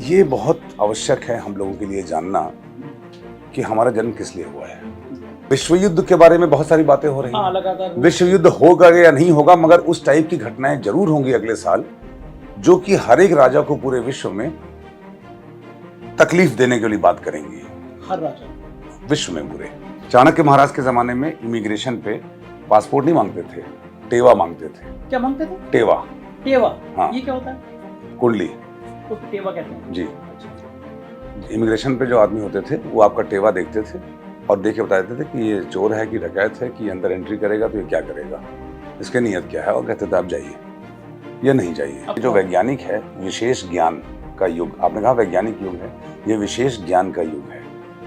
ये बहुत आवश्यक है हम लोगों के लिए जानना कि हमारा जन्म किस लिए हुआ है। विश्व युद्ध के बारे में बहुत सारी बातें हो रही हैं। लगातार विश्व युद्ध होगा या नहीं होगा, मगर उस टाइप की घटनाएं जरूर होंगी अगले साल, जो कि हर एक राजा को पूरे विश्व में तकलीफ देने के लिए बात करेंगी। हर राजा विश्व में पूरे। चाणक्य महाराज के जमाने में इमिग्रेशन पे पासपोर्ट नहीं मांगते थे, टेवा मांगते थे। क्या मांगते थे? टेवा। टेवा। हाँ। ये क्या होता है? कुंडली। तो टेवा कहते हैं जी। इमिग्रेशन पे जो आदमी होते थे वो आपका टेवा देखते थे और देख के बता देते थे कि ये चोर है कि डकैत है कि अंदर एंट्री करेगा तो ये क्या करेगा, इसके नियत क्या है, और कहते थे आप जाइए या नहीं जाइए। जो वैज्ञानिक है, विशेष ज्ञान का युग, आपने कहा वैज्ञानिक युग है, ये विशेष ज्ञान का युग है,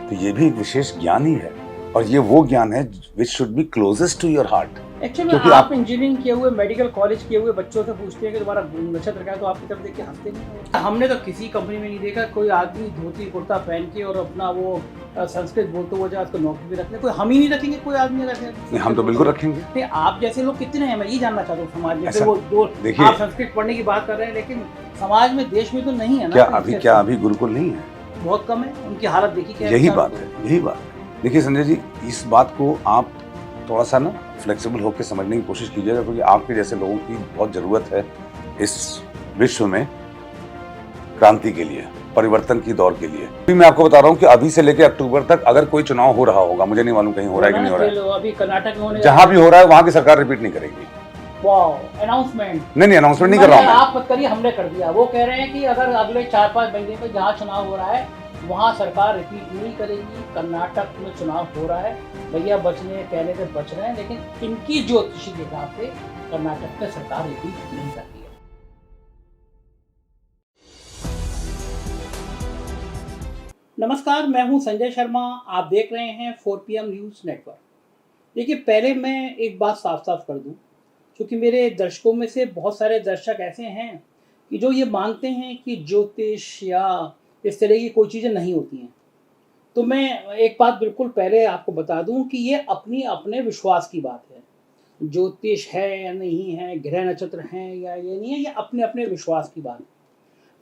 तो ये भी एक विशेश ज्ञान ही है और ये वो ज्ञान है which should be closest to your heart. Actually आप इंजीनियरिंग किए हुए, मेडिकल कॉलेज किए हुए बच्चों से पूछते हैं कि तुम्हारा नक्षत्र क्या है, तो आपकी तरफ देख के हंसते नहीं। हमने तो किसी कंपनी में नहीं देखा कोई आदमी धोती कुर्ता पहन के और अपना वो संस्कृत बोलते हुए जाए उसको नौकरी भी रखने। कोई हम ही नहीं रखेंगे, कोई आदमी रखेंगे? हम तो बिल्कुल रखेंगे। नहीं, आप जैसे लोग कितने हैं, मैं ये जानना चाहता हूँ समाज में। वो दो आप संस्कृत पढ़ने की बात कर रहे हैं, लेकिन समाज में, देश में तो नहीं है ना। क्या अभी गुरुकुल नहीं है? बहुत कम है। उनकी हालत देखी क्या? यही बात है। देखिए संजय जी, इस बात को आप थोड़ा सा ना फ्लेक्सिबल होकर समझने की कोशिश कीजिएगा, क्योंकि आपके जैसे लोगों की बहुत जरूरत है इस विश्व में क्रांति के लिए, परिवर्तन की दौर के लिए। अभी मैं आपको बता रहा हूँ कि अभी से लेकर अक्टूबर तक अगर कोई चुनाव हो रहा होगा, मुझे नहीं मालूम कहीं हो रहा है कि नहीं हो रहा है, अभी कर्नाटक में होने जहां भी हो रहा है वहां की सरकार रिपीट नहीं करेगी। अनाउंसमेंट नहीं, अनाउंसमेंट नहीं कर रहा हूं मैं। आप मत करिए, हमने कर दिया। वो कह रहे हैं कि अगर अगले 4-5 महीने में जहाँ चुनाव हो रहा है वहाँ सरकार रिपीट नहीं करेगी। कर्नाटक में चुनाव हो रहा है, भैया बचने कहने से बच रहे हैं, लेकिन इनकी ज्योतिषी के हिसाब से कर्नाटक में सरकार रिपीट नहीं करती है। नमस्कार, मैं हूं संजय शर्मा, आप देख रहे हैं 4PM न्यूज़ नेटवर्क। देखिए, पहले मैं एक बात साफ साफ कर दूं, क्योंकि मेरे दर्शकों में से बहुत सारे दर्शक ऐसे हैं कि जो ये मानते हैं कि ज्योतिष या इस तरह की कोई चीज़ें नहीं होती हैं। तो मैं एक बात बिल्कुल पहले आपको बता दूं कि ये अपनी अपने विश्वास की बात है। ज्योतिष है या नहीं है, ग्रह नक्षत्र हैं या ये नहीं है, ये अपने अपने विश्वास की बात है।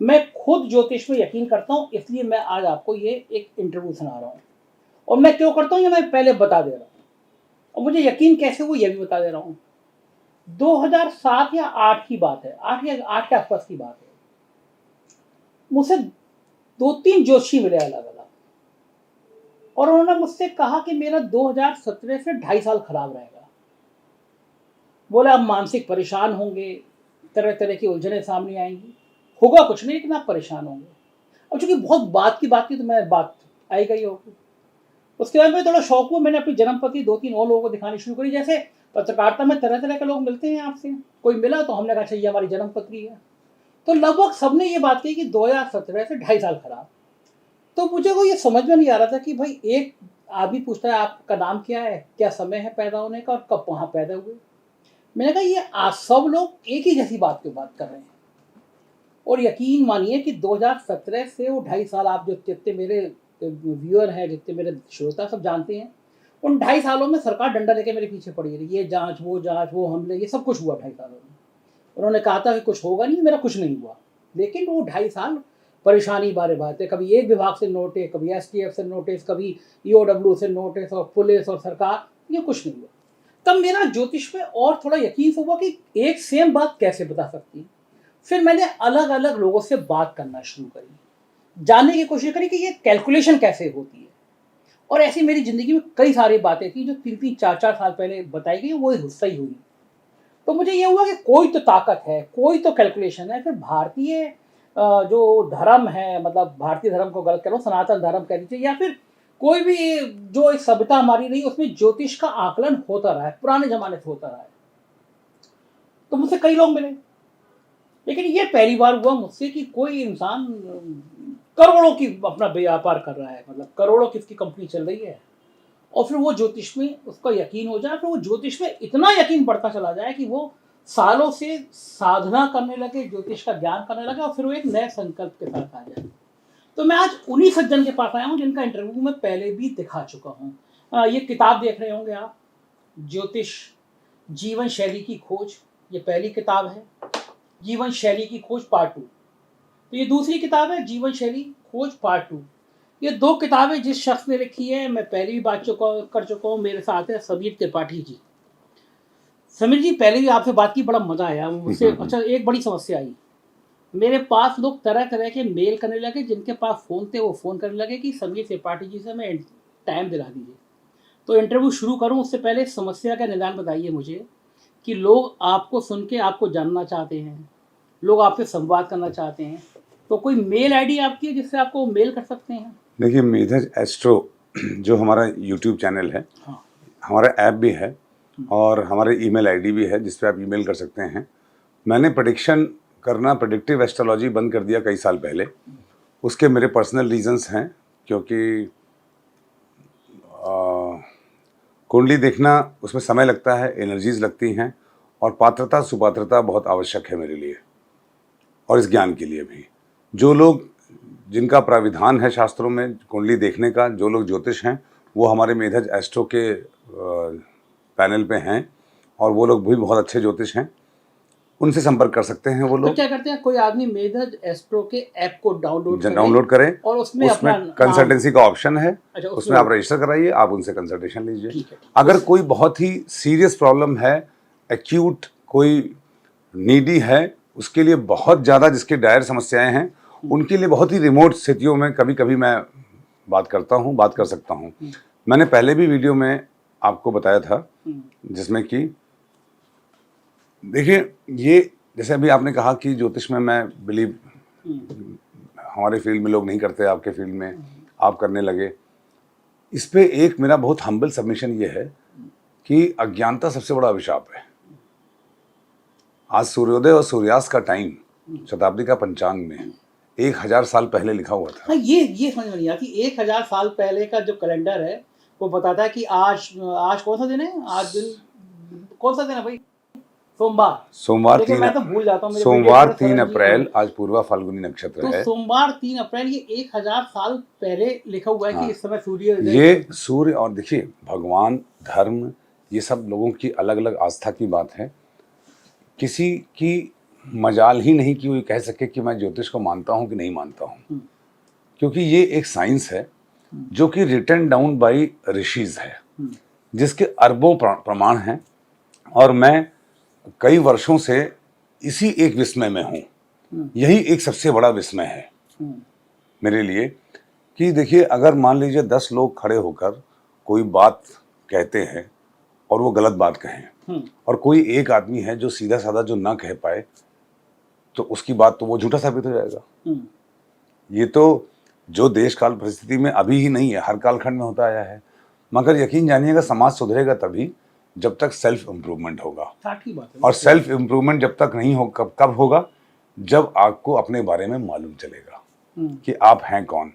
मैं खुद ज्योतिष में यकीन करता हूँ, इसलिए मैं आज आपको ये एक इंटरव्यू सुना रहा हूँ। और मैं क्यों करता हूँ ये मैं पहले बता दे रहा हूँ, और मुझे यकीन कैसे हुआ ये भी बता दे रहा हूँ। 2007 या 8 की बात है, 8 के आसपास की बात है। मुझसे 2-3 ज्योतिषी मिले अलग अलग, और उन्होंने मुझसे कहा कि मेरा 2017 से 2.5 साल खराब रहेगा। बोला आप मानसिक परेशान होंगे, तरह तरह की उलझनें सामने आएंगी, होगा कुछ नहीं लेकिन आप परेशान होंगे। अब चूंकि बहुत बात की तो मैं बात आई गई होगी। उसके बाद में थोड़ा शौक हुआ, मैंने अपनी जन्मपति 2-3 और लोगों को दिखानी शुरू करी। जैसे पत्रकारिता में तरह तरह के लोग मिलते हैं आपसे, कोई मिला तो हमने कहा अच्छा ये हमारी जन्मपत्री है। तो लगभग सबने ये बात कही कि 2017 से 2.5 साल खराब। तो मुझे को ये समझ में नहीं आ रहा था कि भाई एक आदमी पूछता है आपका नाम क्या है, क्या समय है पैदा होने का और कब वहाँ पैदा हुए। मैंने कहा ये आज सब लोग एक ही जैसी बात की बात कर रहे हैं। और यकीन मानिए कि 2017 से वो 2.5 साल, आप जो जितने मेरे व्यूअर हैं, जितने मेरे श्रोता सब जानते हैं, उन 2.5 सालों में सरकार डंडा लेके मेरे पीछे पड़ी रही। ये जांच, वो हमले, ये सब कुछ हुआ 2.5 सालों में। उन्होंने कहा था कि कुछ होगा नहीं, मेरा कुछ नहीं हुआ। लेकिन वो 2.5 साल परेशानी बारे बात है, कभी एक विभाग से नोटिस, कभी STF से नोटिस, कभी EOW से नोटिस, और पुलिस और सरकार, ये कुछ नहीं हुआ। तब मेरा ज्योतिष में और थोड़ा यकीन हुआ कि एक सेम बात कैसे बता सकती है। फिर मैंने अलग अलग लोगों से बात करना शुरू करी, जानने की कोशिश करी कि ये कैलकुलेशन कैसे होती है। और ऐसी मेरी ज़िंदगी में कई सारी बातें थी जो 3-3, 4-4 साल पहले बताई गई, वो हिस्सा ही हुई। तो मुझे ये हुआ कि कोई तो ताकत है, कोई तो कैलकुलेशन है। फिर भारतीय जो धर्म है, मतलब भारतीय धर्म को गलत करो, सनातन धर्म कह दीजिए, या फिर कोई भी जो एक सभ्यता हमारी रही, उसमें ज्योतिष का आकलन होता रहा है, पुराने जमाने से होता रहा है। तो मुझसे कई लोग मिले, लेकिन ये पहली बार हुआ मुझसे कि कोई इंसान करोड़ों की अपना व्यापार कर रहा है, मतलब करोड़ों की इसकी कंपनी चल रही है, और फिर वो ज्योतिष में उसका यकीन हो जाए, फिर वो ज्योतिष में इतना यकीन बढ़ता चला जाए कि वो सालों से साधना करने लगे, ज्योतिष का ज्ञान करने लगे, और फिर वो एक नए संकल्प के साथ आ जाए। तो मैं आज उन्हीं सज्जन के पास आया हूँ जिनका इंटरव्यू मैं पहले भी दिखा चुका हूँ। ये किताब देख रहे होंगे आप, ज्योतिष जीवन शैली की खोज, ये पहली किताब है। जीवन शैली की खोज पार्ट 2। तो ये दूसरी किताब है जीवन शैली खोज पार्ट 2। ये 2 किताबें जिस शख्स ने लिखी है, मैं पहले भी बात कर चुका हूँ, मेरे साथ है समीर त्रिपाठी जी। समीर जी, पहले भी आपसे बात की, बड़ा मजा आया मुझसे। अच्छा, एक बड़ी समस्या आई, मेरे पास लोग तरह तरह के मेल करने लगे, जिनके पास फ़ोन थे वो फ़ोन करने लगे कि समीर त्रिपाठी जी से मैं टाइम दिला दीजिए। तो इंटरव्यू शुरू करूं उससे पहले समस्या का निदान बताइए मुझे, कि लोग आपको सुन के आपको जानना चाहते हैं, लोग आपसे संवाद करना चाहते हैं, तो कोई मेल आईडी आपकी है जिससे आपको मेल कर सकते हैं? देखिए, मेधज एस्ट्रो जो हमारा यूट्यूब चैनल है, हाँ। हमारा ऐप भी है और हमारे ईमेल आईडी भी है जिस पे आप ईमेल कर सकते हैं। मैंने प्रेडिक्शन करना, प्रेडिक्टिव एस्ट्रोलॉजी बंद कर दिया कई साल पहले। उसके मेरे पर्सनल रीजंस हैं, क्योंकि कुंडली देखना उसमें समय लगता है, एनर्जीज लगती हैं, और पात्रता सुपात्रता बहुत आवश्यक है मेरे लिए और इस ज्ञान के लिए भी। जो लोग, जिनका प्राविधान है शास्त्रों में कुंडली देखने का, जो लोग ज्योतिष हैं, वो हमारे मेधज एस्ट्रो के पैनल पे हैं और वो लोग भी बहुत अच्छे ज्योतिष हैं, उनसे संपर्क कर सकते हैं वो तो लोग। क्या करते हैं, कोई आदमी मेधज एस्ट्रो के ऐप को डाउनलोड करें और उसमें अपना कंसल्टेंसी का ऑप्शन है। अच्छा, उसमें आप रजिस्टर कराइए, आप उनसे कंसल्टेशन लीजिए। ठीक है। अगर कोई बहुत ही सीरियस प्रॉब्लम है, एक्यूट कोई नीडी है, उसके लिए बहुत ज़्यादा जिसके डायर समस्याएं हैं, उनके लिए बहुत ही रिमोट स्थितियों में कभी कभी मैं बात करता हूँ, बात कर सकता हूँ। मैंने पहले भी वीडियो में आपको बताया था, जिसमें कि देखिए, ये जैसे अभी आपने कहा कि ज्योतिष में मैं बिलीव, हमारे फील्ड में लोग नहीं करते, आपके फील्ड में आप करने लगे। इस पे एक मेरा बहुत हम्बल सबमिशन ये है कि अज्ञानता सबसे बड़ा अभिशाप है। आज सूर्योदय और सूर्यास्त का टाइम शताब्दी का पंचांग में 1000 साल पहले लिखा हुआ था। हाँ, ये समझ में नहीं आती। 1000 साल पहले का जो कैलेंडर है वो बताता है कि आज कौन सा दिन है, आज दिन कौन सा दिन है भाई? सोमवार। लेकिन मैं तो भूल जाता हूँ। सोमवार 3 अप्रैल, आज पूर्वा फाल्गुनी नक्षत्र तो है। सोमवार 3 अप्रैल, ये 1000 साल पहले लिखा हुआ है। हाँ, कि इस समय सूर्य, ये सूर्य, और देखिए भगवान, धर्म, ये सब लोगों की अलग अलग आस्था की बात है। किसी की मजाल ही नहीं कि वो कह सके कि मैं ज्योतिष को मानता हूँ कि नहीं मानता हूँ, क्योंकि ये एक साइंस है जो कि रिटन डाउन बाय ऋषिज है, जिसके अरबों प्रमाण हैं, और मैं कई वर्षों से इसी एक विस्मय में हूँ। यही एक सबसे बड़ा विस्मय है मेरे लिए कि देखिए, अगर मान लीजिए 10 लोग खड़े होकर कोई बात कहते हैं और वो गलत बात कहें, और कोई एक आदमी है जो सीधा साधा जो ना कह पाए, तो उसकी बात तो वो झूठा साबित हो जाएगा। ये तो जो देश काल परिस्थिति में अभी ही नहीं है, हर कालखंड में होता आया है। मगर यकीन जानिएगा, समाज सुधरेगा तभी जब तक सेल्फ इम्प्रूवमेंट होगा। और सेल्फ इम्प्रूवमेंट जब तक नहीं हो, कब होगा? जब आपको अपने बारे में मालूम चलेगा कि आप हैं कौन।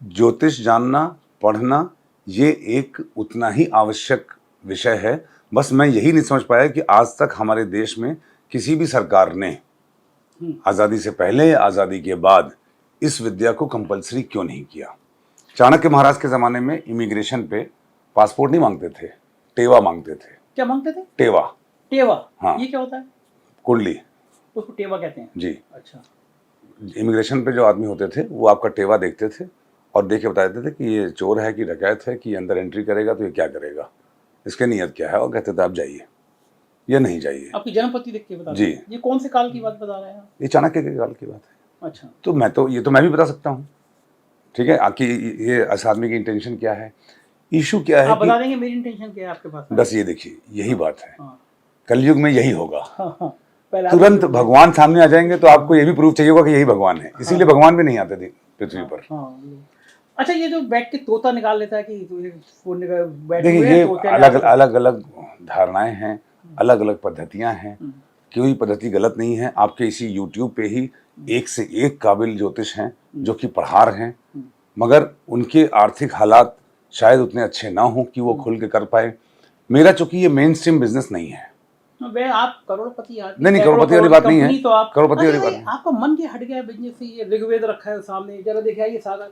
ज्योतिष जानना, पढ़ना, ये एक उतना ही आवश्यक विषय है। बस मैं यही नहीं समझ पाया कि आज तक हमारे देश में किसी भी सरकार ने आज़ादी से पहले या आज़ादी के बाद इस विद्या को कंपलसरी क्यों नहीं किया। चाणक्य महाराज के ज़माने में इमिग्रेशन पे पासपोर्ट नहीं मांगते थे, टेवा मांगते थे। क्या मांगते थे? टेवा। हाँ, ये क्या होता है? कुंडली, उसको टेवा कहते हैं जी। अच्छा। इमिग्रेशन पे जो आदमी होते थे वो आपका टेवा देखते थे और देख के बता देते थे कि ये चोर है कि डकैत है, कि अंदर एंट्री करेगा तो ये क्या करेगा, इसके नियत क्या है, और कहते थे आप जाइए या नहीं जाइए। आपकी जन्मपति देख के बता जी। ये कौन से काल की बात बता रहे हैं? ये चाणक्य के काल की बात है। अच्छा। तो मैं भी बता सकता हूँ, ठीक है, आपकी ये इस आदमी की इंटेंशन क्या है, इशू क्या है। आप बता देंगे मेरी इंटेंशन क्या है आपके पास? बस ये देखिए, यही बात है। कलयुग में यही होगा। तुरंत भगवान सामने आ जाएंगे तो आपको ये भी प्रूफ चाहिए होगा कि यही भगवान है। इसीलिए भगवान भी नहीं आते थे पृथ्वी पर। अच्छा, ये जो बैठ के तोता निकाल लेता है कि देखिए, ये अलग अलग धारणाएं हैं, अलग अलग पद्धतियां हैं, कोई पद्धति गलत नहीं है। आपके इसी यूट्यूब पे ही एक से एक काबिल ज्योतिष हैं जो कि पढ़ार हैं, मगर उनके आर्थिक हालात शायद उतने अच्छे ना हो कि वो खुल के कर पाए। मेरा चूंकि ये मेन स्ट्रीम बिजनेस नहीं है। आप करोड़पति आदमी। नहीं, करोड़पति वाली बात नहीं है। तो आप करोड़पति वाली बात नहीं। आपका मन क्या हट गया बिजनेस से? ये ऋग्वेद रखा है सामने, जरा देखिए, ये सारा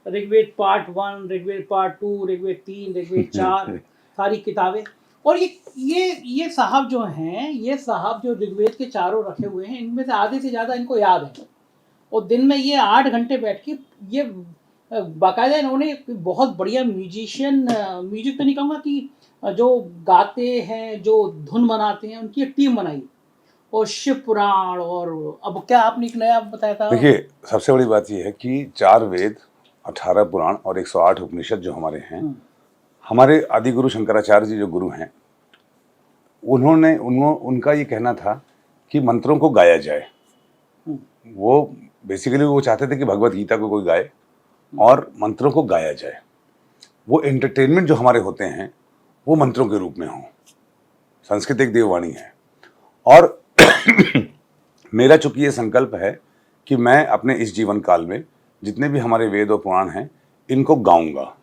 ऋग्वेद पार्ट 1, ऋग्वेद पार्ट 2, ऋग्वेद 3, ऋग्वेद 4, सारी किताबें। और ये साहब जो हैं, ये साहब जो ऋग्वेद के चारों रखे हुए हैं, इनमें से आधे से ज्यादा इनको याद है। और दिन में ये 8 घंटे बैठ के ये बाकायदा इन्होंने बहुत बढ़िया म्यूजिक तो नहीं कहूँगा कि जो गाते हैं, जो धुन बनाते हैं, उनकी एक टीम बनाई और शिव पुराण। और अब क्या आपने एक नया बताया था? देखिए, सबसे बड़ी बात यह है कि 4 वेद, 18 पुराण और 108 उपनिषद जो हमारे हैं, हमारे आदि गुरु शंकराचार्य जी जो गुरु हैं, उनका ये कहना था कि मंत्रों को गाया जाए। वो बेसिकली वो चाहते थे कि भगवत गीता को कोई गाए और मंत्रों को गाया जाए। वो एंटरटेनमेंट जो हमारे होते हैं वो मंत्रों के रूप में हों। संस्कृत एक देववाणी है और मेरा चूंकि ये संकल्प है कि मैं अपने इस जीवन काल में जितने भी हमारे वेद और पुराण हैं इनको गाऊंगा।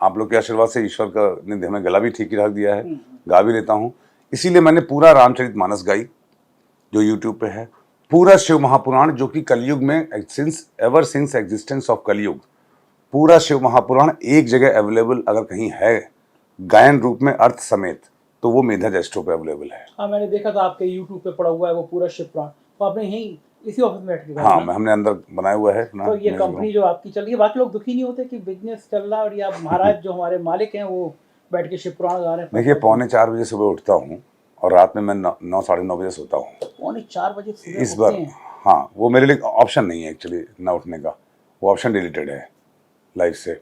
आप लोग के आशीर्वाद से ईश्वर का ने हमें गला भी ठीक ही रख दिया है, गा भी लेता हूँ। इसीलिए मैंने पूरा रामचरितमानस गाई जो यूट्यूब पे है, पूरा शिव महापुराण जो कि कलयुग में सिंस एग्जिस्टेंस ऑफ कलयुग पूरा शिव महापुराण एक जगह अवेलेबल अगर कहीं है गायन रूप में अर्थ समेत तो वो मेधा जेस्टो पे अवेलेबल है। हाँ, मैंने देखा था आपके YouTube पे पड़ा हुआ है वो पूरा शिव पुराण। तो आपने यहीं इसी ऑफिस में बैठ के हाँ, हमने अंदर बनाया हुआ है तो ये कंपनी जो आपकी चल रही है, बाकी लोग दुखी नहीं होते कि बिजनेस चल रहा है और या महाराज जो हमारे मालिक हैं वो बैठ के शिव पुराण गा रहे हैं? देखिए, 3:45 बजे सुबह उठता हूँ और रात में मैं 9 साढ़े 9 बजे सोता हूँ। 3:45 बजे सुबह इस बार हाँ, वो मेरे लिए ऑप्शन नहीं है एक्चुअली ना उठने का, वो ऑप्शन डिलीटेड है लाइफ से।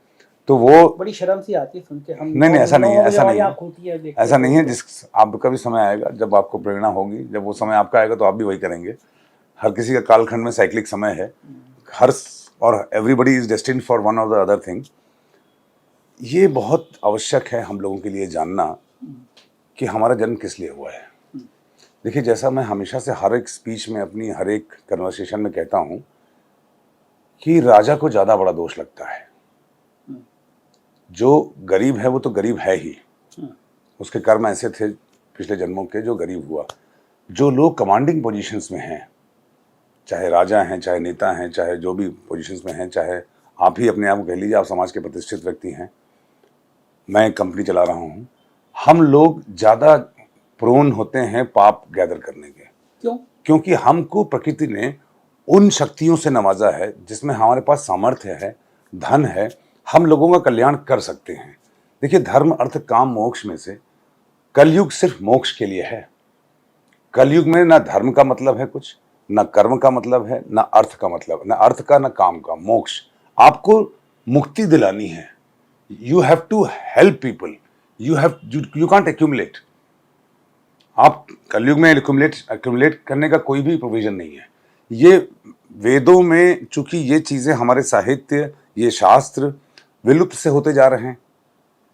तो वो बड़ी शर्म सी आती है सुन के। हम नहीं, ऐसा नहीं है, ऐसा नहीं है। जिस आपका भी समय आएगा जब आपको प्रेरणा होगी, जब वो समय आपका आएगा तो आप भी वही करेंगे। हर किसी का कालखंड में साइक्लिक समय है, और everybody is destined for one और द अदर थिंग। ये बहुत आवश्यक है हम लोगों के लिए जानना कि हमारा जन्म किस लिए हुआ है। देखिए, जैसा मैं हमेशा से हर एक स्पीच में, अपनी हर एक कन्वर्सेशन में कहता हूँ कि राजा को ज़्यादा बड़ा दोष लगता है। जो गरीब है वो तो गरीब है ही, उसके कर्म ऐसे थे पिछले जन्मों के जो गरीब हुआ। जो लोग कमांडिंग पोजीशंस में हैं, चाहे राजा हैं, चाहे नेता हैं, चाहे जो भी पोजीशंस में हैं, चाहे आप ही अपने आप को कह लीजिए आप समाज के प्रतिष्ठित व्यक्ति हैं, मैं कंपनी चला रहा हूँ, हम लोग ज़्यादा प्रोन होते हैं पाप गैदर करने के। क्यों? क्योंकि हमको प्रकृति ने उन शक्तियों से नवाजा है जिसमें हमारे पास सामर्थ्य है, धन है, हम लोगों का कल्याण कर सकते हैं। देखिए, धर्म अर्थ काम मोक्ष में से कलयुग सिर्फ मोक्ष के लिए है। कलयुग में ना धर्म का मतलब है कुछ, ना कर्म का मतलब है, ना अर्थ का मतलब, ना अर्थ का, ना काम का, मोक्ष। आपको मुक्ति दिलानी है। You have to help people, you can't accumulate. आप कलयुग में एक्यूमुलेट करने का कोई भी प्रोविजन नहीं है। ये वेदों में चूंकि ये चीजें हमारे साहित्य, ये शास्त्र विलुप्त से होते जा रहे हैं,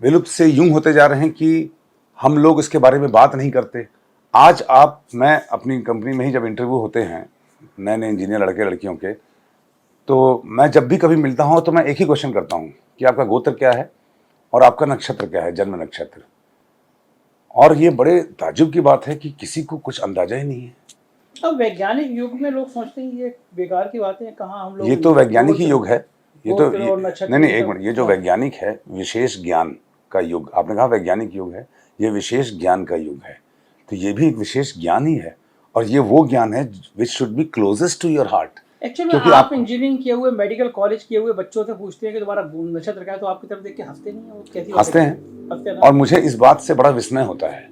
विलुप्त से यूं होते जा रहे हैं कि हम लोग इसके बारे में बात नहीं करते। आज मैं अपनी कंपनी में ही जब इंटरव्यू होते हैं नए नए इंजीनियर लड़के लड़कियों के, तो मैं जब भी कभी मिलता हूं तो मैं एक ही क्वेश्चन करता हूं कि आपका गोत्र क्या है और आपका नक्षत्र क्या है, जन्म नक्षत्र। और ये बड़े ताज्जुब की बात है कि किसी को कुछ अंदाजा ही नहीं है। अब वैज्ञानिक युग में लोग सोचते हैं ये बेकार की बातें हैं, कहाँ हम लोग। ये तो वैज्ञानिक ही युग है, ये तो नहीं, एक मिनट, ये जो वैज्ञानिक है विशेष ज्ञान का युग। आपने कहा वैज्ञानिक युग है, ये विशेष ज्ञान का युग है। तो ये भी एक विशेष ज्ञान ही है और ये वो ज्ञान है which should be closest to your heart. Actually आप इंजीनियरिंग किए हुए, मेडिकल कॉलेज किए हुए बच्चों से पूछते हैं कि तुम्हारा नक्षत्र क्या है, तो आपकी तरफ देख के हंसते नहीं है? वो कैसी हंसते हैं और मुझे इस बात से बड़ा विस्मय होता है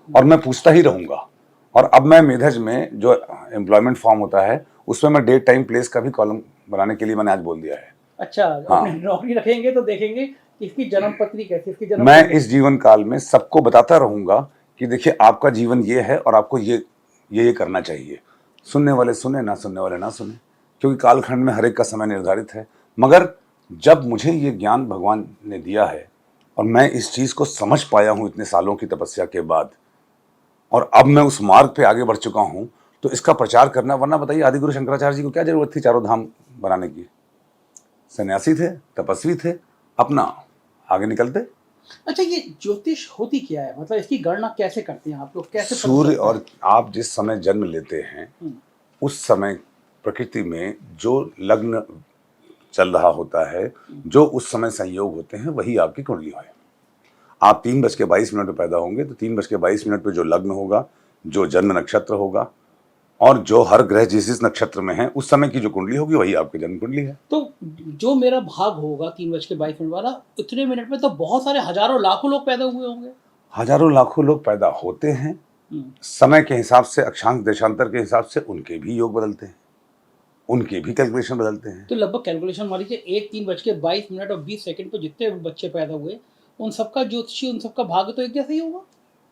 और मैं पूछता ही रहूंगा। और अब मैं मेधज में जो एम्प्लॉयमेंट फॉर्म होता है उसमें मैं डेट टाइम प्लेस का भी कॉलम बनाने के लिए मैंने आज बोल दिया है। अच्छा, हाँ। नौकरी रखेंगे तो देखेंगे इसकी जन्म पत्री कैसी, इसकी जन्म मैं इस जीवन काल में सबको बताता रहूंगा कि देखिए आपका जीवन ये है और आपको ये करना चाहिए। सुनने वाले सुने, ना सुनने वाले ना सुने, क्योंकि कालखंड में हर एक का समय निर्धारित है। मगर जब मुझे ये ज्ञान भगवान ने दिया है और मैं इस चीज़ को समझ पाया हूँ इतने सालों की तपस्या के बाद, और अब मैं उस मार्ग पे आगे बढ़ चुका हूँ, तो इसका प्रचार करना, वरना बताइए आदिगुरु शंकराचार्य जी को क्या जरूरत थी चारों धाम बनाने की? सन्यासी थे, तपस्वी थे, अपना आगे निकलते। अच्छा, ये ज्योतिष होती क्या है? मतलब इसकी गणना कैसे करते हैं आप लोग, कैसे? सूर्य, और आप जिस समय जन्म लेते हैं उस समय प्रकृति में जो लग्न चल रहा होता है, जो उस समय संयोग होते हैं, वही आपकी कुंडली है। आप 3:22 पे पैदा होंगे तो 3:22 पे जो लग्न होगा, जो जन्म नक्षत्र होगा, और जो हर ग्रह जिस जिस नक्षत्र में है उस समय की जो कुंडली होगी वही आपकी जन्म कुंडली है। तो जो मेरा भाग होगा 3:22 वाला, उतने मिनट में तो बहुत सारे हजारों लाखों लोग पैदा हुए होंगे। हजारों लाखों लोग पैदा होते हैं, समय के हिसाब से, अक्षांश देशांतर के हिसाब से उनके भी योग बदलते हैं, उनके भी कैलकुलेशन बदलते हैं। तो लगभग कैलकुलेशन मान लीजिए 3:22 और 20 सेकंड पर जितने बच्चे पैदा हुए उन सबका ज्योतिषी, उन सबका भाग्य तो एक जैसा ही होगा।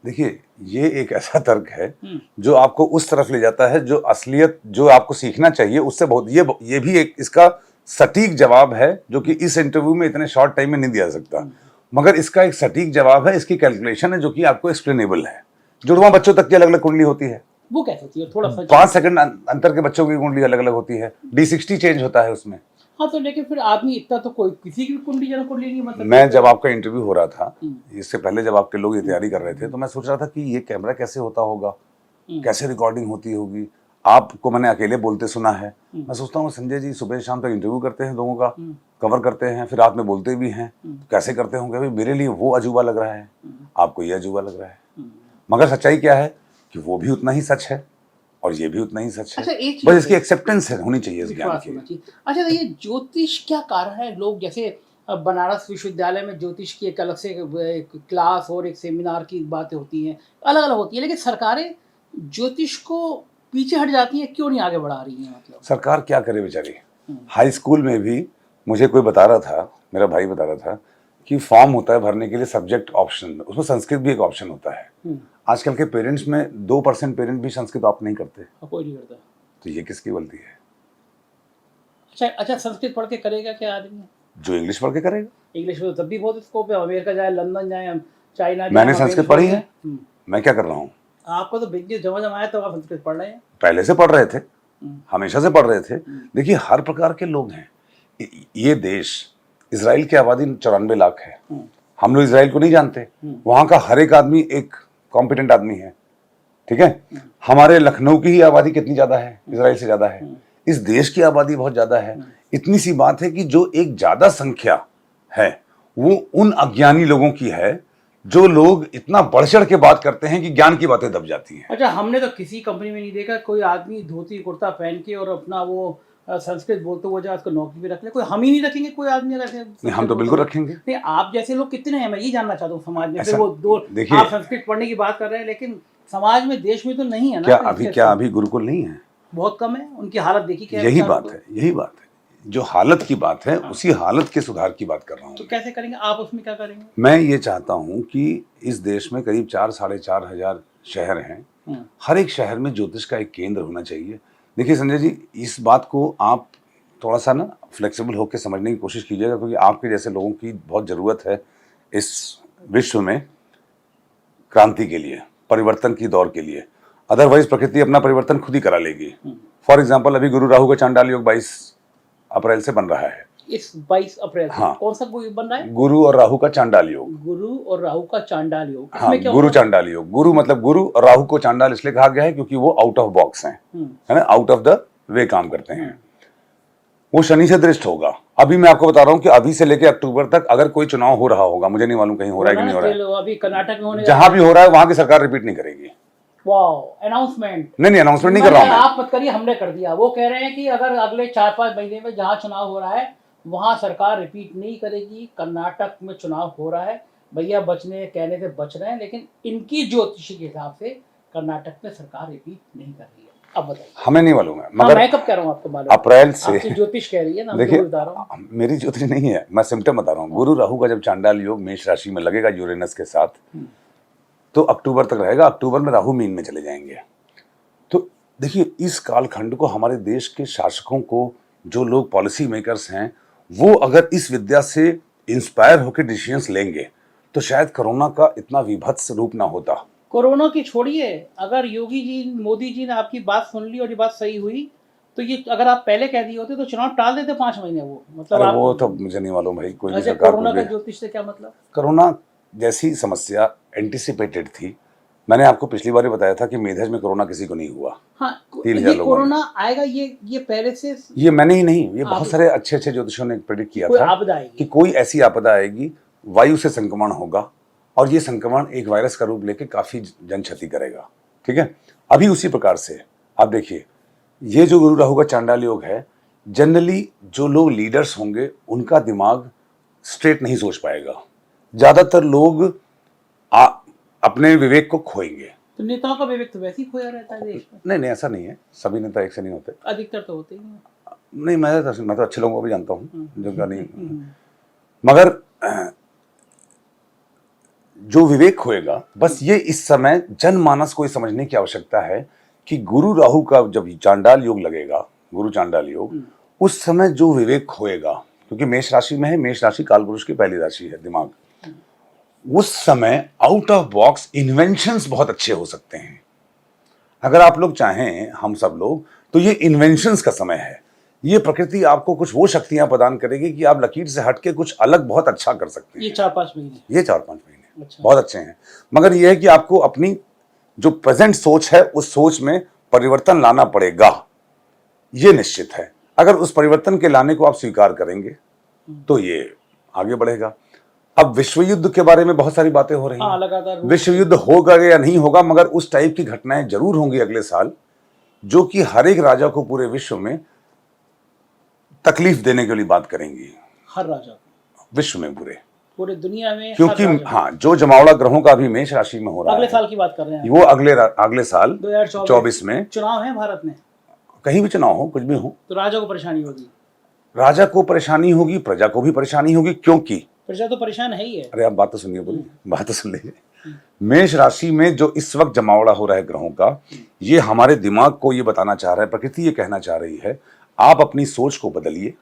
देखिए, ये एक ऐसा तर्क है जो आपको उस तरफ ले जाता है जो असलियत, जो आपको सीखना चाहिए उससे बहुत, ये भी एक इसका सटीक जवाब है जो कि इस इंटरव्यू में इतने शॉर्ट टाइम में नहीं दिया सकता, मगर इसका एक सटीक जवाब है, इसकी कैलकुलेशन है जो कि आपको एक्सप्लेनेबल है। जुड़वा बच्चों तक की अलग अलग कुंडली होती है, वो कैसे होती है? थोड़ा सा 5 सेकंड अंतर के बच्चों की कुंडली अलग अलग होती है, D60 चेंज होता है उसमें। हाँ, तो लेकिन फिर आदमी इतना तो कोई किसी की कुंडली जन्म कुंडली नहीं मतलब। मैं जब आपका इंटरव्यू हो रहा था, इससे पहले जब आपके लोग ये तैयारी कर रहे थे, तो मैं सोच रहा था कि ये कैमरा कैसे होता होगा, कैसे रिकॉर्डिंग होती होगी। आपको मैंने अकेले बोलते सुना है, मैं सोचता हूँ संजय जी सुबह शाम तक इंटरव्यू करते हैं, लोगों का कवर करते हैं, फिर रात में बोलते भी हैं, कैसे करते होंगे भाई। मेरे लिए वो अजूबा लग रहा है, आपको ये अजूबा लग रहा है, मगर सच्चाई क्या है कि वो भी उतना ही सच है और ये भी उतना ही सच है। अच्छा, एक बस इसकी एक्सेप्टेंस होनी चाहिए इस ज्ञान की। अच्छा, तो ये ज्योतिष क्या कारण है? लोग जैसे अब बनारस विश्वविद्यालय में ज्योतिष की एक अलग से एक क्लास और एक सेमिनार की बातें होती हैं, अलग अलग होती है, लेकिन सरकारें ज्योतिष को पीछे हट जाती है, क्यों नहीं आगे बढ़ा रही है? मतलब सरकार क्या करे बेचारी। हाई स्कूल में भी मुझे कोई बता रहा था, मेरा भाई बता रहा था कि फॉर्म होता है भरने के लिए सब्जेक्ट ऑप्शन, उसमें संस्कृत भी एक ऑप्शन होता है। आजकल के पेरेंट्स में 2% पेरेंट भी संस्कृत ऑप्ट नहीं करते। कोई नहीं करता, तो ये किसकी गलती है? अच्छा, संस्कृत पढ़ के करेगा क्या आदमी? जो इंग्लिश पढ़ के करेगा। इंग्लिश में तो तब भी बहुत स्कोप है, अमेरिका जाए, लंदन जाए, चाइना। मैंने संस्कृत पढ़ी है, मैं क्या कर रहा हूँ? आपको तो बिजनेस जमा आया तो आप संस्कृत पढ़ रहे हैं। पहले से पढ़ रहे थे, हमेशा से पढ़ रहे थे। देखिए, हर प्रकार के लोग हैं। ये देश, इजराइल की आबादी 94 लाख है। हम लोग इजराइल को नहीं जानते, वहां का हर एक आदमी एक कॉम्पिटेंट आदमी है, ठीक है। हमारे लखनऊ की ही आबादी कितनी ज्यादा है, इजराइल से ज्यादा है। इस देश की आबादी बहुत ज्यादा है। इतनी सी बात है कि जो एक ज्यादा संख्या है वो उन अज्ञानी लोगों की है जो लोग इतना बढ़ चढ़ के बात करते हैं कि ज्ञान की बातें दब जाती हैं। अच्छा, हमने तो किसी कंपनी में नहीं देखा कोई आदमी धोती कुर्ता पहन के और अपना वो संस्कृत बोलते हुए उसको नौकरी भी रख ले। कोई हम ही नहीं रखेंगे कोई आदमी अगर ऐसे? हम तो बिल्कुल रखेंगे। नहीं, आप जैसे लोग कितने हैं मैं ये जानना चाहता हूँ समाज में। फिर वो दो, आप संस्कृत पढ़ने की बात कर रहे हैं लेकिन समाज में, देश में तो नहीं है ना। क्या अभी गुरुकुल नहीं है? बहुत कम है। उनकी हालत देखी क्या? यही बात है, जो हालत की बात है, उसी हालत के सुधार की बात कर रहा हूँ। तो कैसे करेंगे आप, उसमें क्या करेंगे? मैं ये चाहता हूँ कि इस देश में करीब 4-4.5 हजार शहर हैं। हर एक शहर में ज्योतिष का एक केंद्र होना चाहिए। देखिए संजय जी, इस बात को आप थोड़ा सा ना फ्लेक्सिबल होकर समझने की कोशिश कीजिएगा, क्योंकि आपके जैसे लोगों की बहुत ज़रूरत है इस विश्व में क्रांति के लिए, परिवर्तन की दौर के लिए। अदरवाइज प्रकृति अपना परिवर्तन खुद ही करा लेगी। फॉर एग्जाम्पल, अभी गुरु राहु का चांडाल योग 22 अप्रैल से बन रहा है। इस 22 अप्रैल से? हाँ। कौन सा बन रहा है? गुरु और राहु का चांडाल योग। गुरु और राहु का चांडाल योग। हाँ, गुरु चांडाल योग। गुरु मतलब गुरु, और राहु को चांडाल इसलिए कहा गया है क्योंकि वो आउट ऑफ बॉक्स हैं, है ना, आउट ऑफ द वे काम करते हैं। वो शनि से दृष्ट होगा। अभी मैं आपको बता रहा हूँ कि अभी से लेकर अक्टूबर तक अगर कोई चुनाव हो रहा होगा, मुझे नहीं मालूम कहीं हो रहा है कि नहीं हो रहा है, अभी कर्नाटक में होने, जहां भी हो रहा है वहां की सरकार रिपीट नहीं करेगी। अनाउंसमेंट नहीं, अनाउंसमेंट नहीं कर रहा हूं मैं। आप मत करिए, हमने कर दिया। वो कह रहे हैं कि अगर अगले 4-5 महीने में जहां चुनाव हो रहा है वहां सरकार रिपीट नहीं करेगी। कर्नाटक में चुनाव हो रहा है, भैया बचने कहने से बच रहे हैं, लेकिन इनकी ज्योतिषी के हिसाब से कर्नाटक में सरकार रिपीट नहीं कर रही है। अब बताइए। हमें नहीं मालूम है, मगर मैं कब कह रहा हूँ आपको मालूम? अप्रैल से ज्योतिष कह रही है ना। देखिए, मेरी ज्योतिष नहीं है, मैं सिम्टम बता रहा हूँ। गुरु राहु का जब चांडाल योग मेष राशि में लगेगा यूरेनस के साथ, तो अक्टूबर तक रहेगा। अक्टूबर में राहु मीन में चले जाएंगे। तो देखिए, इस कालखंड को हमारे देश के शासकों को, जो लोग पॉलिसी मेकर्स हैं, वो अगर इस विद्या से इंस्पायर होकर डिसीजंस लेंगे तो शायद कोरोना का इतना विभत्स रूप ना होता। कोरोना की छोड़िए, अगर योगी जी, मोदी जी ने आपकी बात सुन ली और ये बात सही हुई तो ये अगर आप पहले कह दिए होते तो चुनाव टाल देते 5 महीने। वो मतलब वो तो मुझे नहीं मालूम भाई, कोई सरकार। कोरोना का ज्योतिष से क्या मतलब? कोरोना जैसी समस्या एंटिसिपेटेड थी। मैंने आपको पिछली बार बताया था कि मेधज में कोरोना किसी को नहीं हुआ। हाँ, ये कोरोना आएगा, ये पहले से, ये मैंने ही नहीं, ये बहुत सारे अच्छे ज्योतिषों ने प्रेडिक्ट किया था कि कोई ऐसी आपदा आएगी, वायु से संक्रमण होगा और ये संक्रमण एक वायरस का रूप लेके काफी जन क्षति करेगा। ठीक है, अभी उसी प्रकार से आप देखिए, ये जो गुरु राहु का चांडाल योग है, जनरली जो लोग लीडर्स होंगे उनका दिमाग स्ट्रेट नहीं सोच पाएगा। ज्यादातर लोग अपने विवेक को खोएंगे। तो नेताओं का विवेक तो वैसे ही खोया रहता है देश में। नहीं, ऐसा नहीं है, सभी नेता एक से नहीं होते। अधिकतर तो होते ही हैं। नहीं, मैं तो अच्छे लोगों को भी जानता हूँ जिनका नहीं, मगर जो विवेक होएगा, बस ये इस समय जनमानस को ये समझने की आवश्यकता है कि गुरु राहु का जब चांडाल योग लगेगा, गुरु चांडाल योग, उस समय जो विवेक होएगा, क्योंकि मेष राशि में है, मेष राशि कालपुरुष की पहली राशि है, दिमाग, उस समय आउट ऑफ बॉक्स इन्वेंशंस बहुत अच्छे हो सकते हैं। अगर आप लोग चाहें, हम सब लोग, तो ये इन्वेंशंस का समय है। ये प्रकृति आपको कुछ वो शक्तियां प्रदान करेगी कि आप लकीर से हटके कुछ अलग बहुत अच्छा कर सकते हैं। ये 4-5 महीने, ये 4-5 महीने अच्छा, बहुत अच्छे हैं। मगर यह है कि आपको अपनी जो प्रेजेंट सोच है उस सोच में परिवर्तन लाना पड़ेगा, ये निश्चित है। अगर उस परिवर्तन के लाने को आप स्वीकार करेंगे तो ये आगे बढ़ेगा। अब विश्व युद्ध के बारे में बहुत सारी बातें हो रही हैं, लगातार विश्व युद्ध होगा या नहीं होगा, मगर उस टाइप की घटनाएं जरूर होंगी अगले साल, जो कि हर एक राजा को पूरे विश्व में तकलीफ देने के लिए बात करेंगी। हर राजा को विश्व में पूरे दुनिया में, क्योंकि हाँ, जो जमावड़ा ग्रहों का भी मेष राशि में हो रहा है, अगले साल की बात कर रहे हैं वो अगले साल 2024 में चुनाव है भारत में, कहीं भी चुनाव हो, कुछ भी हो, तो राजा को परेशानी होगी। राजा को परेशानी होगी, प्रजा को भी परेशानी होगी, क्योंकि प्रजा तो परेशान है ही है। अरे आप बात तो सुनिए, बोलिए, बात तो सुन लीजिए। मेष राशि में जो इस वक्त जमावड़ा हो रहा है ग्रहों का, ये हमारे दिमाग को ये बताना चाह रहा है, प्रकृति ये कहना चाह रही है, आप अपनी सोच को बदलिए,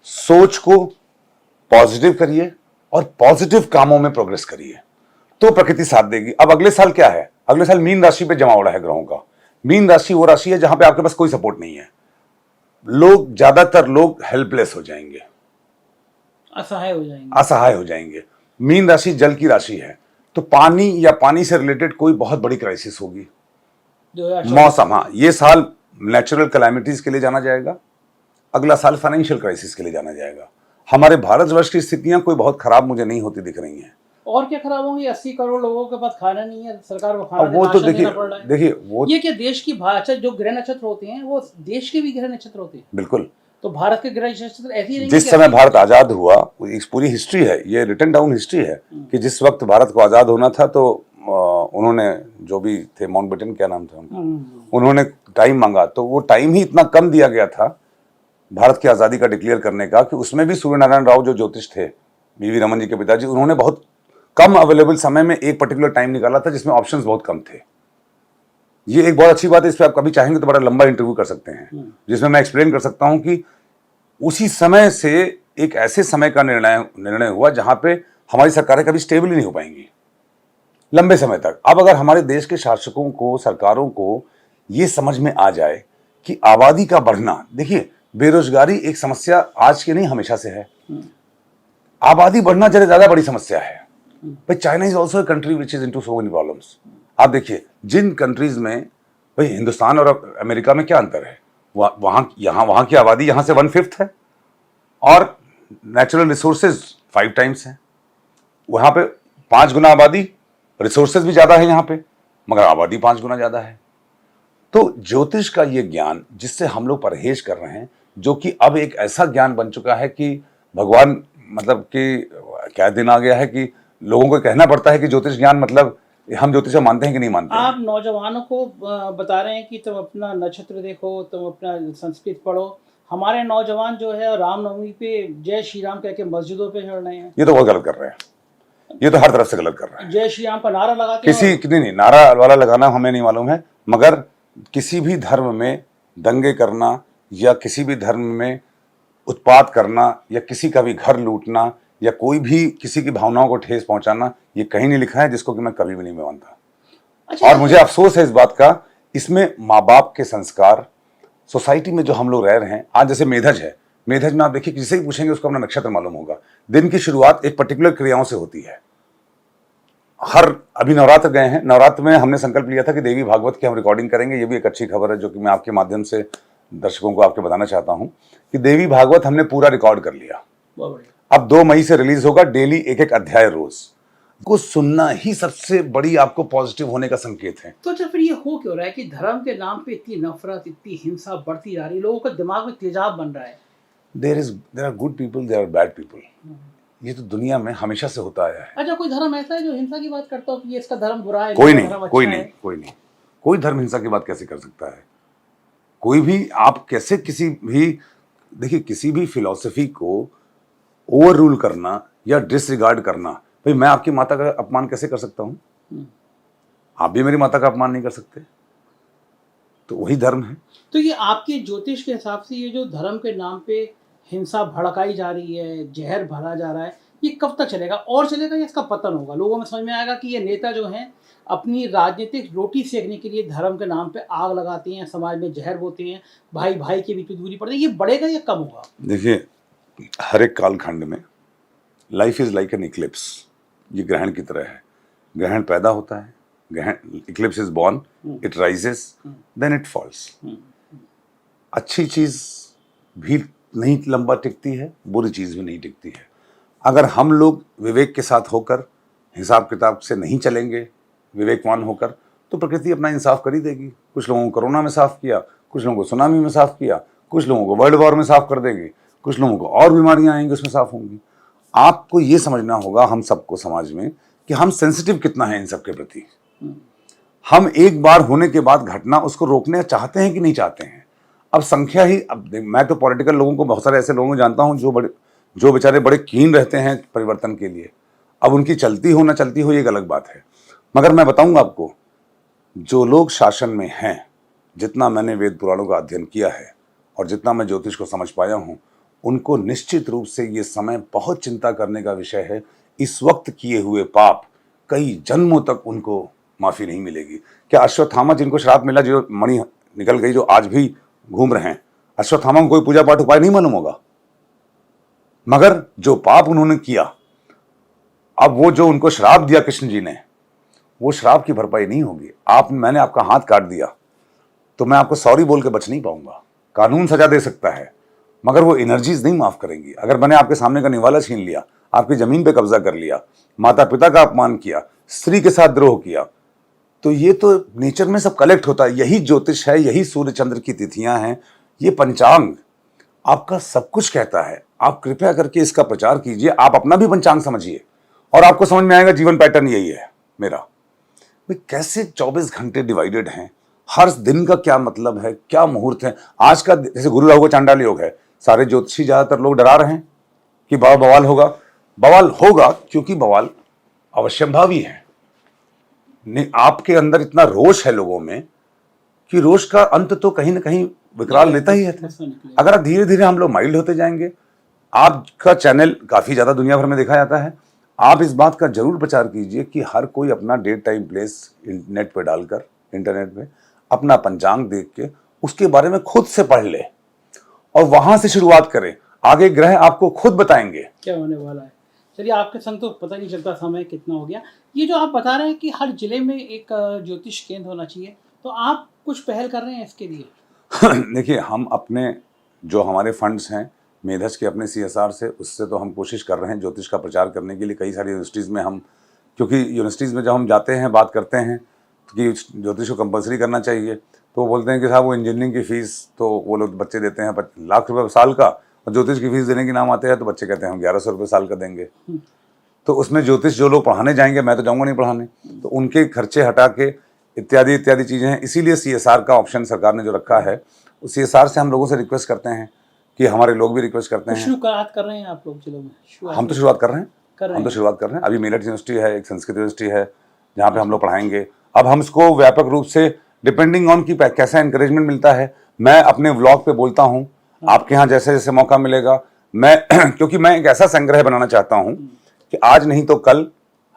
सोच को पॉजिटिव करिए और पॉजिटिव कामों में प्रोग्रेस करिए, तो प्रकृति साथ देगी। अब अगले साल क्या है? अगले साल मीन राशि पे जमावड़ा है ग्रहों का। मीन राशि वो राशि है जहां पे आपके पास कोई सपोर्ट नहीं है, ज्यादातर लोग हेल्पलेस हो जाएंगे, असहाय हो जाएंगे। मीन राशि जल की राशि है, तो पानी या पानी से रिलेटेड कोई बहुत बड़ी क्राइसिस होगी। मौसम, हाँ, ये साल नेचुरल कैलामिटीज के लिए जाना जाएगा, अगला साल फाइनेंशियल क्राइसिस के लिए जाना जाएगा। हमारे भारतवर्ष की स्थितियां कोई बहुत खराब मुझे नहीं होती दिख रही हैं। और क्या खराब होंगी? 80 करोड़ लोगों के पास खाना नहीं है, सरकार को खाना वो तो देखिए वो ये क्या देश की भाषा, जो ग्रह नक्षत्र होते हैं वो देश के भी ग्रह नक्षत्र होते हैं। बिल्कुल, तो भारत के ग्रह नक्षत्र ऐसे ही नहीं। जिस समय भारत आजाद हुआ, पूरी हिस्ट्री है, ये रिटन डाउन हिस्ट्री है कि जिस वक्त भारत को आजाद होना था, तो उन्होंने, जो भी थे, माउंटबेटन क्या नाम था उनका, उन्होंने टाइम मांगा, तो वो टाइम ही इतना कम दिया गया था भारत की आजादी का डिक्लेयर करने का, कि उसमें भी सूर्य नारायण राव जो ज्योतिष थे, वीवी रमन जी के पिताजी, उन्होंने बहुत कम अवेलेबल समय में एक पर्टिकुलर टाइम निकाला था जिसमें ऑप्शंस बहुत कम थे। ये एक बहुत अच्छी बात है, इस पर आप कभी चाहेंगे तो बड़ा लंबा इंटरव्यू कर सकते हैं, जिसमें मैं एक्सप्लेन कर सकता हूं कि उसी समय से एक ऐसे समय का निर्णय हुआ जहां पे हमारी सरकारें कभी स्टेबल ही नहीं हो पाएंगी लंबे समय तक। अब अगर हमारे देश के शासकों को, सरकारों को ये समझ में आ जाए कि आबादी का बढ़ना, देखिए बेरोजगारी एक समस्या आज की नहीं, हमेशा से है। आबादी बढ़ना जरा ज्यादा बड़ी समस्या है भाई। China is also a country which is into so many problems. आप देखिए, जिन कंट्रीज में, भाई हिंदुस्तान और अमेरिका में क्या अंतर है, वहां की आबादी यहाँ से 1/5 है और नेचुरल रिसोर्सेज 5 टाइम्स है। वहां पे 5 गुना आबादी, रिसोर्सेज भी ज्यादा है यहाँ पे, मगर आबादी 5 गुना ज्यादा है। तो ज्योतिष का ये ज्ञान जिससे हम लोग परहेज कर रहे हैं, जो कि अब एक ऐसा ज्ञान बन चुका है कि भगवान, मतलब कि क्या दिन आ गया है कि लोगों को कहना पड़ता है कि ज्योतिष ज्ञान, मतलब हम ज्योतिष मानते हैं कि नहीं मानते हैं। आप नौजवानों को बता रहे हैं कि तुम अपना नक्षत्र देखो, तुम अपना संस्कृत पढ़ो। हमारे नौजवान जो है रामनवमी पे जय श्री राम कह के मस्जिदों पे चढ़ रहे हैं। ये तो बहुत गलत कर रहे हैं, ये तो हर तरफ से गलत कर रहे हैं। जय श्री राम का नारा लगाते हैं। नहीं, नारा वाला लगाना हमें नहीं मालूम है, मगर किसी भी धर्म में दंगे करना या किसी भी धर्म में उत्पात करना या किसी का भी घर लूटना या कोई भी किसी की भावनाओं को ठेस पहुंचाना, ये कहीं नहीं लिखा है, जिसको कि मैं कभी भी नहीं मानता। अच्छा, और मुझे अफसोस है इस बात का। इसमें माँ बाप के संस्कार, सोसाइटी में जो हम लोग रह रहे हैं, आज जैसे मेधज है, मेधज में आप देखिए किसी भी पूछेंगे उसको अपना नक्षत्र मालूम होगा। दिन की शुरुआत एक पर्टिकुलर क्रियाओं से होती है। अभी नवरात्र गए हैं, नवरात्र में हमने संकल्प लिया था कि देवी भागवत की हम रिकॉर्डिंग करेंगे। ये भी एक अच्छी खबर है जो कि मैं आपके माध्यम से दर्शकों को आपके बताना चाहता हूं कि देवी भागवत हमने पूरा रिकॉर्ड कर लिया। अब 2 मई से रिलीज होगा, डेली एक अध्याय रोज। को सुनना ही सबसे बड़ी आपको पॉजिटिव होने का संकेत है। तो अच्छा, फिर ये हो क्यों रहा है कि धर्म के नाम पे इतनी नफरत, इतनी हिंसा बढ़ती जा रही है, लोगों के दिमाग में तेजाब बन रहा है? There are good people, there are bad people. ये तो दुनिया में हमेशा से होता आया है। अच्छा, कोई धर्म ऐसा है जो हिंसा की बात करता हो कि ये इसका धर्म बुरा है, कोई इसका नहीं, धर्म कोई अच्छा नहीं, है? कोई नहीं। कोई धर्म हिंसा की बात कैसे कर सकता है? कोई भी, आप कैसे किसी भी, देखिए किसी भी फिलॉसफी को ओवर रूल करना या डिसरिगार्ड करना, भाई मैं आपकी माता का अपमान कैसे कर सकता हूं? आप भी मेरी माता का अपमान नहीं कर सकते, तो वही धर्म है। तो ये आपके ज्योतिष के हिसाब से ये जो धर्म के नाम पे हिंसा भड़काई जा रही है, जहर भरा जा रहा है, ये कब तक चलेगा? और चलेगा या इसका पतन होगा? लोगों में समझ में आएगा कि ये नेता जो हैं अपनी राजनीतिक रोटी सेकने के लिए धर्म के नाम पे आग लगाते हैं, समाज में जहर बोते हैं, भाई भाई के बीच में दूरी पड़ती है, ये बढ़ेगा या कम होगा? देखिए, हर एक कालखंड में life is like an Eclipse. ये ग्रहण की तरह है। ग्रहण पैदा होता है, ग्रहण, eclipse is born, it rises, then it falls. अच्छी चीज भी नहीं लंबा टिकती है, बुरी चीज भी नहीं टिकती है। अगर हम लोग विवेक के साथ होकर, हिसाब किताब से नहीं चलेंगे, विवेकवान होकर, तो प्रकृति अपना इंसाफ कर ही देगी। कुछ लोगों को कोरोना में साफ किया, कुछ लोगों को सुनामी में साफ किया, कुछ लोगों को वर्ल्ड वॉर में साफ कर देगी, कुछ लोगों को और बीमारियां आएंगी उसमें साफ होंगी। आपको ये समझना होगा, हम सबको समाज में, कि हम सेंसिटिव कितना है इन सब के प्रति। हम एक बार होने के बाद घटना उसको रोकने चाहते हैं कि नहीं चाहते हैं। अब संख्या ही, अब मैं तो पॉलिटिकल लोगों को, बहुत सारे ऐसे लोगों को जानता हूं जो बेचारे बड़े कीन रहते हैं परिवर्तन के लिए। अब उनकी चलती हो ना चलती हो, ये एक अलग बात है। मगर मैं बताऊंगा आपको, जो लोग शासन में हैं, जितना मैंने वेद पुराणों का अध्ययन किया है और जितना मैं ज्योतिष को समझ पाया हूं, उनको निश्चित रूप से ये समय बहुत चिंता करने का विषय है। इस वक्त किए हुए पाप कई जन्मों तक उनको माफी नहीं मिलेगी। क्या अश्वत्थामा, जिनको श्राप मिला, जो मणि निकल गई, जो आज भी घूम रहे हैं, अश्वत्थामा को कोई पूजा पाठ उपाय नहीं मालूम होगा? मगर जो पाप उन्होंने किया, अब वो जो उनको श्राप दिया कृष्ण जी ने, वो श्राप की भरपाई नहीं होगी। मैंने आपका हाथ काट दिया तो मैं आपको सॉरी बोल के बच नहीं पाऊंगा। कानून सजा दे सकता है, मगर वो एनर्जीज नहीं माफ करेंगी। अगर मैंने आपके सामने का निवाला छीन लिया, आपकी जमीन पे कब्जा कर लिया, माता पिता का अपमान किया, स्त्री के साथ द्रोह किया, तो ये तो नेचर में सब कलेक्ट होता है। यही ज्योतिष है, यही सूर्य चंद्र की तिथियां हैं, ये पंचांग आपका सब कुछ कहता है। आप कृपया करके इसका प्रचार कीजिए, आप अपना भी पंचांग समझिए और आपको समझ में आएगा जीवन पैटर्न यही है मेरा। भाई कैसे 24 घंटे डिवाइडेड हैं, हर दिन का क्या मतलब है, क्या मुहूर्त है। आज का जैसे गुरु राहु का चांडाल योग है, सारे ज्योतिषी ज्यादातर लोग डरा रहे हैं कि बवाल होगा। बवाल होगा क्योंकि बवाल अवश्यंभावी है। आपके अंदर इतना रोष है लोगों में कि रोष का अंत तो कहीं ना कहीं विकराल लेता ही है। अगर धीरे धीरे हम लोग माइल्ड होते जाएंगे, आपका चैनल काफी ज्यादा दुनिया भर में देखा जाता है, आप इस बात का जरूर प्रचार कीजिए कि हर कोई अपना डेट टाइम प्लेस नेट पे डालकर, इंटरनेट पे अपना पंचांग देख के उसके बारे में खुद से पढ़ ले और वहां से शुरुआत करें। आगे ग्रह आपको खुद बताएंगे क्या होने वाला है। चलिए, आपके संग तो पता नहीं चलता समय कितना हो गया। ये जो आप बता रहे हैं कि हर जिले में एक ज्योतिष केंद्र होना चाहिए, तो आप कुछ पहल कर रहे हैं इसके लिए? देखिए, हम अपने जो हमारे फंड्स हैं मेधस के, अपने CSR से, उससे तो हम कोशिश कर रहे हैं ज्योतिष का प्रचार करने के लिए। कई सारी यूनिवर्सिटीज़ में हम, क्योंकि यूनिवर्सिटीज़ में जब हम जाते हैं, बात करते हैं तो कि ज्योतिष को कंपलसरी करना चाहिए, तो वो बोलते हैं कि साहब वो इंजीनियरिंग की फ़ीस तो वो लोग बच्चे देते हैं लाख रुपये साल का, और ज्योतिष की फ़ीस देने के नाम आते हैं तो बच्चे कहते हैं हम 1100 रुपये साल का देंगे। तो उसमें ज्योतिष जो लोग पढ़ाने जाएंगे, मैं तो जाऊँगा नहीं पढ़ाने, तो उनके खर्चे हटा के इत्यादि इत्यादि चीज़ें हैं। इसीलिए CSR का ऑप्शन सरकार ने जो रखा है, उस CSR से हम लोगों से रिक्वेस्ट करते हैं कि हमारे लोग भी रिक्वेस्ट करते हैं। शुरुआत कर रहे हैं आप लोग जिलों में? हम तो शुरुआत कर रहे हैं। अभी मेरठ यूनिवर्सिटी है, एक संस्कृत यूनिवर्सिटी है जहाँ पे हम लोग पढ़ाएंगे। अब हम इसको व्यापक रूप से, डिपेंडिंग ऑन कि कैसा एनकरेजमेंट मिलता है, मैं अपने व्लॉग पे बोलता हूँ, आपके यहाँ जैसे जैसे मौका मिलेगा मैं क्योंकि मैं एक ऐसा संग्रह बनाना चाहता हूँ कि आज नहीं तो कल,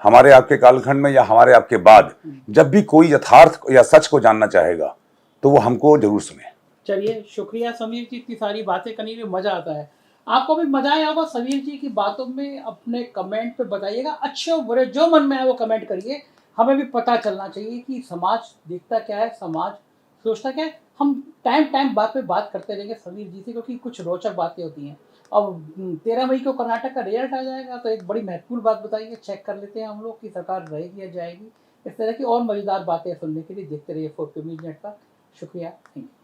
हमारे आपके कालखंड में या हमारे आपके बाद, जब भी कोई यथार्थ या सच को जानना चाहेगा तो वो हमको जरूर सुने। चलिए, शुक्रिया समीर जी, इतनी सारी बातें करने में मजा आता है। आपको भी मजा आया होगा समीर जी की बातों में। अपने कमेंट पे बताइएगा, अच्छे और बुरे जो मन में आए वो कमेंट करिए। हमें भी पता चलना चाहिए कि समाज देखता क्या है, समाज सोचता क्या है। हम टाइम बात पे बात करते रहेंगे समीर जी से, क्योंकि कुछ रोचक बातें होती हैं। अब 13 मई को कर्नाटक का रिजल्ट आ जाएगा, तो एक बड़ी महत्वपूर्ण बात बताइए, चेक कर लेते हैं हम लोग कि सरकार रहेगी या जाएगी। इस तरह की और मज़ेदार बातें सुनने के लिए देखते रहिए 4PM न्यूज़ नेटवर्क। शुक्रिया, थैंक यू।